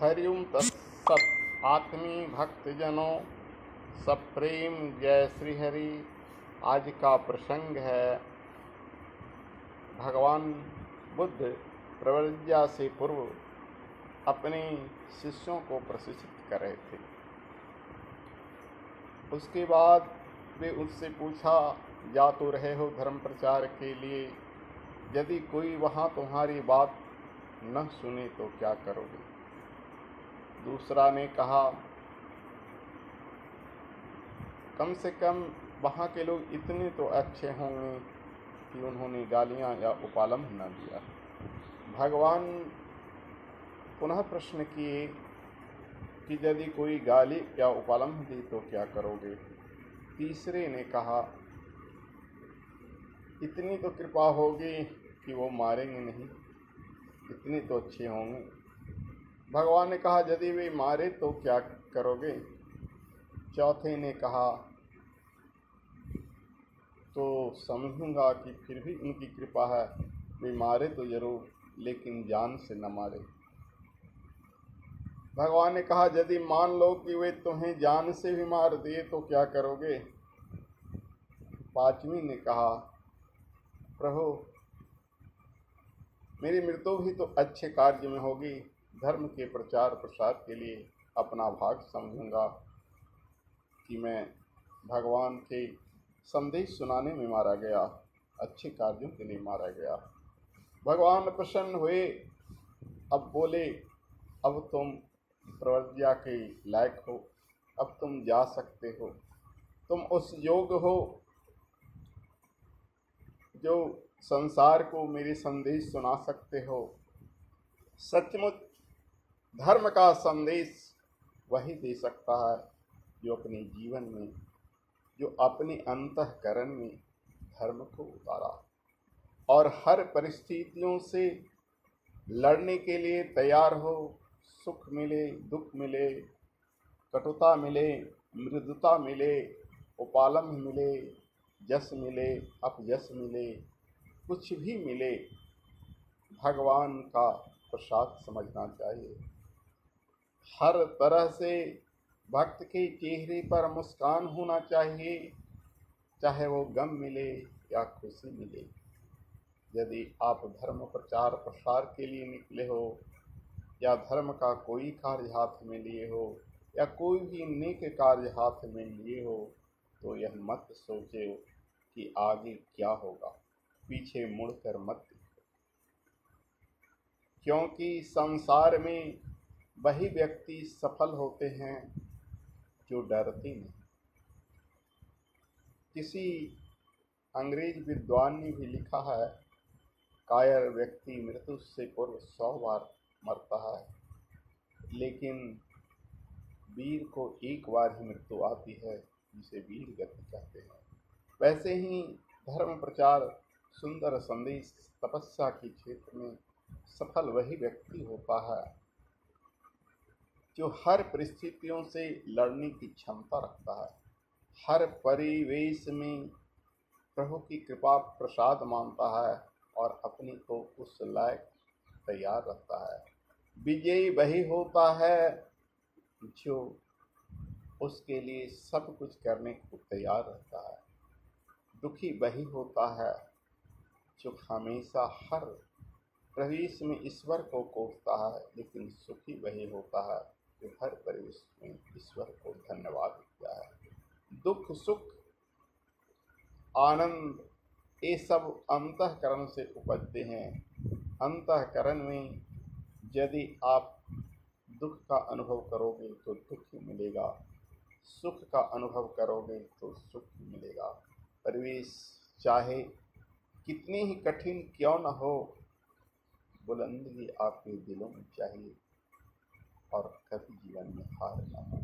हरिओम तत्सत आत्मी भक्तजनों सप्रेम जय श्री हरि। आज का प्रसंग है भगवान बुद्ध प्रव्रज्या से पूर्व अपने शिष्यों को प्रशिक्षित कर रहे थे। उसके बाद वे उससे पूछा, जा तो रहे हो धर्म प्रचार के लिए, यदि कोई वहाँ तुम्हारी बात न सुने तो क्या करोगे? दूसरा ने कहा, कम से कम वहाँ के लोग इतने तो अच्छे होंगे कि उन्होंने गालियाँ या उपालंभ न दिया। भगवान पुनः प्रश्न किए कि यदि कोई गाली या उपालंभ दी तो क्या करोगे? तीसरे ने कहा, इतनी तो कृपा होगी कि वो मारेंगे नहीं, इतने तो अच्छे होंगे। भगवान ने कहा, यदि वे मारे तो क्या करोगे? चौथे ने कहा, तो समझूंगा कि फिर भी उनकी कृपा है, वे मारे तो जरूर लेकिन जान से न मारे। भगवान ने कहा, यदि मान लो कि वे तुम्हें जान से भी मार दिए तो क्या करोगे? पांचवी ने कहा, प्रभु मेरी मृत्यु भी तो अच्छे कार्य में होगी, धर्म के प्रचार प्रसार के लिए अपना भाग समझूंगा कि मैं भगवान के संदेश सुनाने में मारा गया, अच्छे कार्यों के लिए मारा गया। भगवान प्रसन्न हुए। अब बोले, अब तुम प्रव्रज्या के लायक हो, अब तुम जा सकते हो, तुम उस योग्य हो जो संसार को मेरे संदेश सुना सकते हो। सचमुच धर्म का संदेश वही दे सकता है जो अपने जीवन में, जो अपने अंतःकरण में धर्म को उतारा और हर परिस्थितियों से लड़ने के लिए तैयार हो। सुख मिले, दुख मिले, कटुता मिले, मृदुता मिले, उपालंभ मिले, यश मिले, अपयश मिले, कुछ भी मिले, भगवान का प्रसाद समझना चाहिए। हर तरह से भक्त के चेहरे पर मुस्कान होना चाहिए, चाहे वो गम मिले या खुशी मिले। यदि आप धर्म प्रचार प्रसार के लिए निकले हो या धर्म का कोई कार्य हाथ में लिए हो या कोई भी नेक कार्य हाथ में लिए हो, तो यह मत सोचो कि आगे क्या होगा, पीछे मुड़कर मत देखो, क्योंकि संसार में वही व्यक्ति सफल होते हैं जो डरते नहीं। किसी अंग्रेज विद्वान ने भी लिखा है, कायर व्यक्ति मृत्यु से पूर्व 100 बार मरता है, लेकिन वीर को एक बार ही मृत्यु आती है, जिसे वीर गति कहते हैं। वैसे ही धर्म प्रचार, सुंदर संदेश, तपस्या के क्षेत्र में सफल वही व्यक्ति होता है जो हर परिस्थितियों से लड़ने की क्षमता रखता है, हर परिवेश में प्रभु की कृपा प्रसाद मानता है और अपने को उस लायक तैयार रखता है। विजयी वही होता है जो उसके लिए सब कुछ करने को तैयार रहता है। दुखी वही होता है जो हमेशा हर प्रवेश में ईश्वर को कोसता है, लेकिन सुखी वही होता है जो हर प्रवेश में ईश्वर को धन्यवाद देता है। दुख, सुख, आनंद, ये सब अंतःकरण से उपजते हैं। अंतःकरण में यदि आप दुख का अनुभव करोगे तो दुख ही मिलेगा, सुख का अनुभव करोगे तो सुख ही मिलेगा। परिवेश चाहे कितनी ही कठिन क्यों न हो, बुलंदी आपके दिलों में चाहिए और कभी जीवन में हार न हो।